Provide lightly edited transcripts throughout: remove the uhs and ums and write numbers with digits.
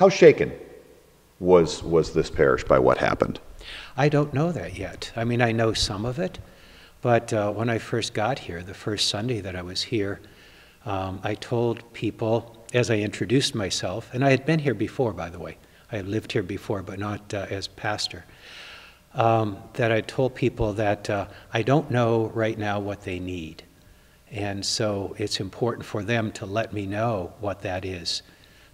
How shaken was this parish by what happened? I don't know that yet. I mean, I know some of it, but when I first got here, the first Sunday that I was here, I told people, as I introduced myself, and I had been here before, by the way. I had lived here before, but not as pastor. That I told people that I don't know right now what they need. And so it's important for them to let me know what that is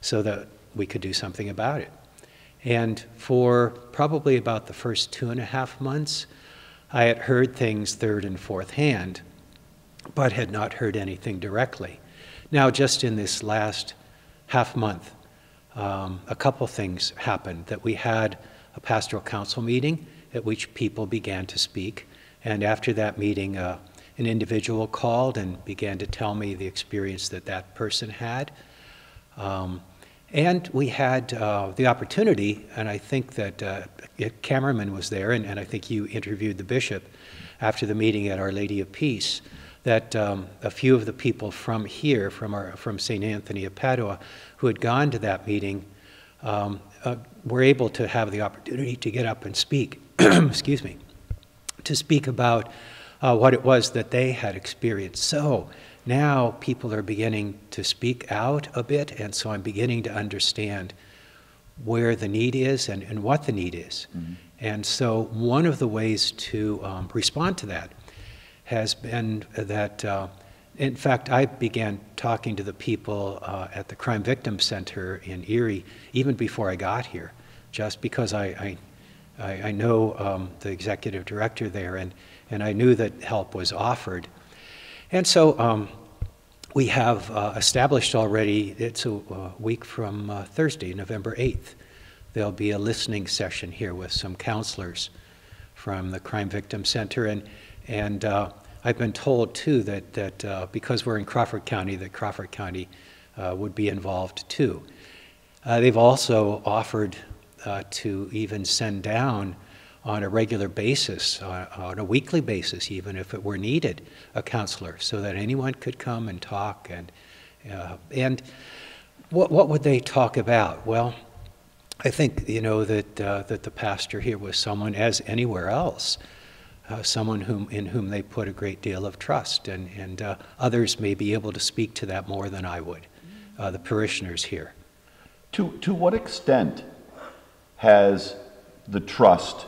so that we could do something about it. And for probably about the first 2.5 months, I had heard things third and fourth hand, but had not heard anything directly. Now, just in this last half month, a couple things happened. That we had a pastoral council meeting at which people began to speak. And after that meeting, an individual called and began to tell me the experience that that person had. And we had the opportunity, and I think that Cameraman was there, and I think you interviewed the bishop after the meeting at Our Lady of Peace, that a few of the people from here, from St. Anthony of Padua, who had gone to that meeting, were able to have the opportunity to get up and speak, excuse me, to speak about what it was that they had experienced. So now people are beginning to speak out a bit, and so I'm beginning to understand where the need is and what the need is. Mm-hmm. And so one of the ways to respond to that has been that, in fact, I began talking to the people at the Crime Victim Center in Erie even before I got here, just because I know the executive director there, and I knew that help was offered. And so we have established already, it's a week from Thursday, November 8th, there'll be a listening session here with some counselors from the Crime Victim Center. And I've been told, too, that because we're in Crawford County, that Crawford County would be involved, too. They've also offered to even send down on a regular basis, on a weekly basis even, if it were needed, a counselor, so that anyone could come and talk. And what would they talk about? Well, I think, you know, that the pastor here was someone, as anywhere else, someone in whom they put a great deal of trust, and others may be able to speak to that more than I would, the parishioners here. To what extent has the trust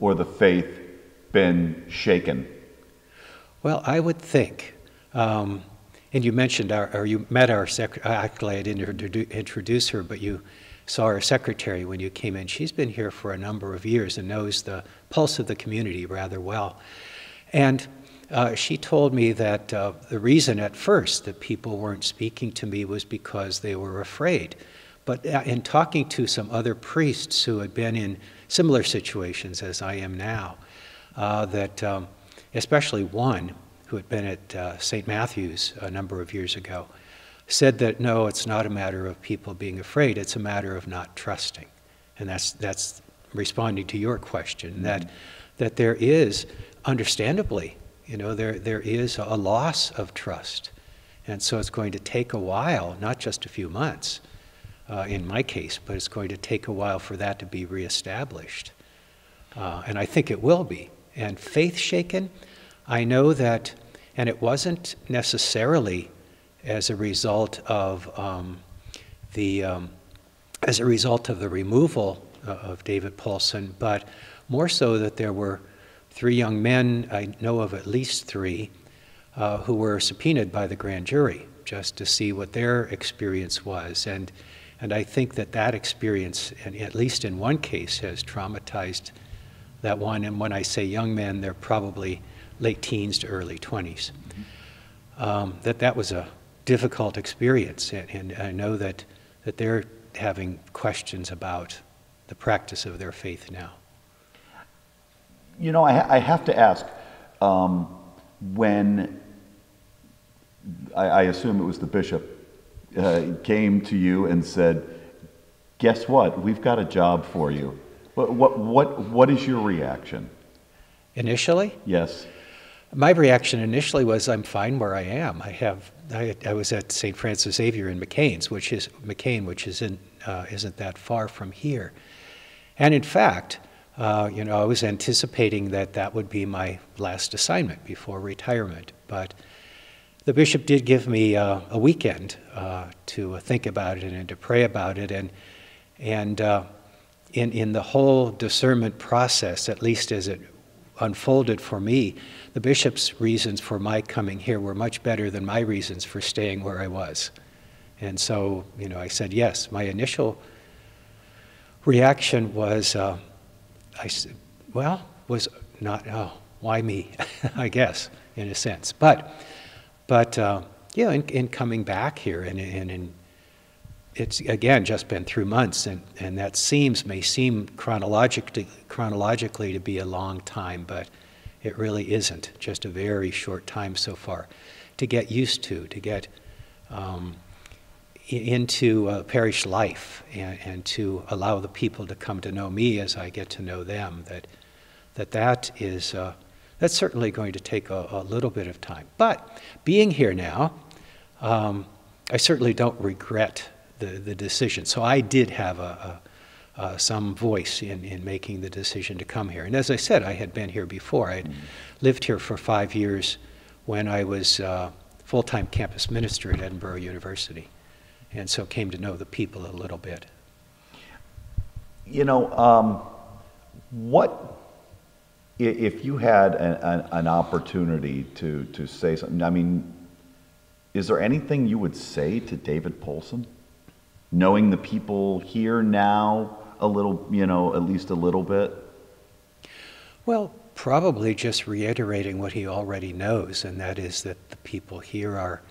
or the faith been shaken? Well, I would think, and you mentioned, or you met our secretary. Actually, I didn't introduce her, but you saw our secretary when you came in. She's been here for a number of years and knows the pulse of the community rather well. And she told me that the reason at first that people weren't speaking to me was because they were afraid. But in talking to some other priests who had been in similar situations as I am now, that especially one who had been at St. Matthew's a number of years ago, said that no, it's not a matter of people being afraid, it's a matter of not trusting. And that's responding to your question, mm-hmm. that there is, understandably, you know, there is a loss of trust. And so it's going to take a while, not just a few months, in my case, but it's going to take a while for that to be reestablished. And I think it will be. And faith shaken, I know that, and it wasn't necessarily as a result of the removal of David Paulson, but more so that there were 3 young men, I know of at least 3, who were subpoenaed by the grand jury just to see what their experience was. And I think that experience, and at least in one case, has traumatized that one. And when I say young men, they're probably late teens to early 20s. Mm-hmm. That was a difficult experience, and I know that they're having questions about the practice of their faith now. You know, I have to ask, when I assume it was the bishop came to you and said, "Guess what? We've got a job for you." What is your reaction? Initially? Yes. My reaction initially was, I'm fine where I am. I was at St. Francis Xavier in McCain, which is in isn't that far from here. And in fact, I was anticipating that that would be my last assignment before retirement. But the bishop did give me a weekend to think about it and to pray about it. And in the whole discernment process, at least as it unfolded for me, the bishop's reasons for my coming here were much better than my reasons for staying where I was. And so, I said yes. My initial reaction was, why me? I guess, in a sense. But in coming back here, and it's again just been through months, and that may seem chronologically to be a long time, but it really isn't. Just a very short time so far to get used to get into parish life, and to allow the people to come to know me as I get to know them. That's certainly going to take a little bit of time. But being here now, I certainly don't regret the decision. So I did have some voice in making the decision to come here. And as I said, I had been here before. I had lived here for 5 years when I was full-time campus minister at Edinburgh University, and so came to know the people a little bit. What if you had an opportunity to say something? I mean, is there anything you would say to David Polson, knowing the people here now a little, at least a little bit? Well, probably just reiterating what he already knows, and that is that the people here are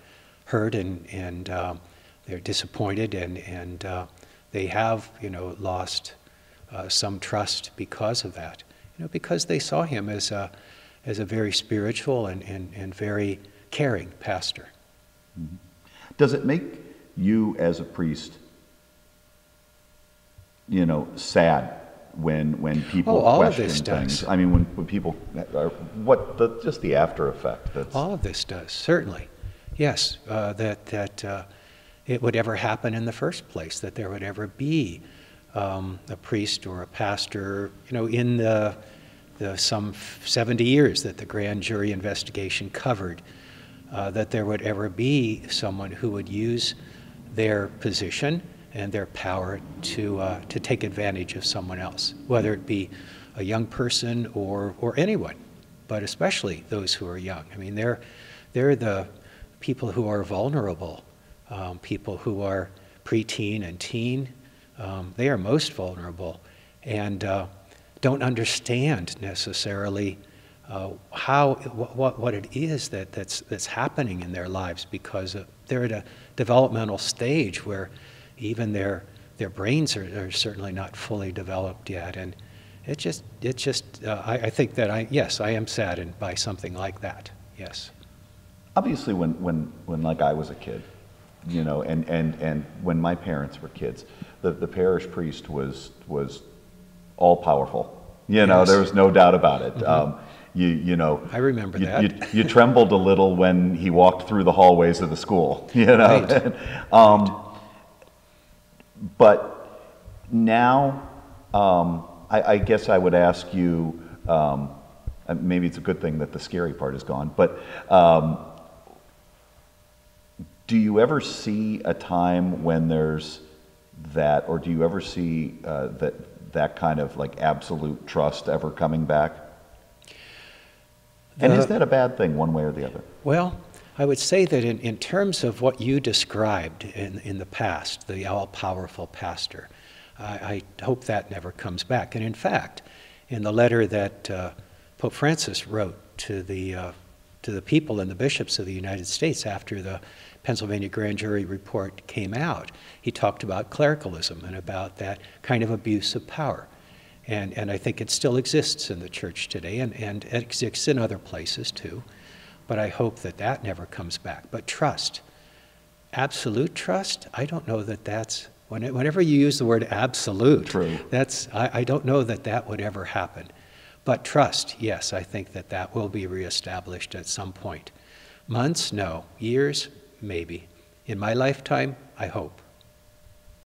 hurt and they're disappointed, and they have, lost some trust because of that. Because they saw him as a very spiritual and very caring pastor. Mm-hmm. Does it make you as a priest, sad when people question things? Does. I mean, when people, just the after effect. All of this does, certainly. Yes, that it would ever happen in the first place, that there would ever be a priest or a pastor, in the some 70 years that the grand jury investigation covered, that there would ever be someone who would use their position and their power to take advantage of someone else, whether it be a young person or anyone, but especially those who are young. I mean, they're the people who are vulnerable, people who are preteen and teen. They are most vulnerable and don't understand necessarily what it is that's happening in their lives, because they're at a developmental stage where even their brains are certainly not fully developed yet, and I think that I am saddened by something like that. Yes. Obviously, when like I was a kid, and when my parents were kids, the parish priest was all powerful. Yes. There was no doubt about it. Mm-hmm. I remember that. You trembled a little when he walked through the hallways of the school. Right. But now, I guess I would ask you. Maybe it's a good thing that the scary part is gone. But do you ever see a time when there's that, or do you ever see that kind of like absolute trust ever coming back? And is that a bad thing one way or the other? Well, I would say that in terms of what you described in the past, the all-powerful pastor, I hope that never comes back. And in fact, in the letter that Pope Francis wrote to the people and the bishops of the United States after the Pennsylvania grand jury report came out, he talked about clericalism and about that kind of abuse of power. And I think it still exists in the church today, and it exists in other places too. But I hope that never comes back. But trust, absolute trust, I don't know that's, whenever you use the word absolute, true. I don't know that would ever happen. But trust, yes, I think that will be reestablished at some point. Months? No. Years? Maybe. In my lifetime? I hope.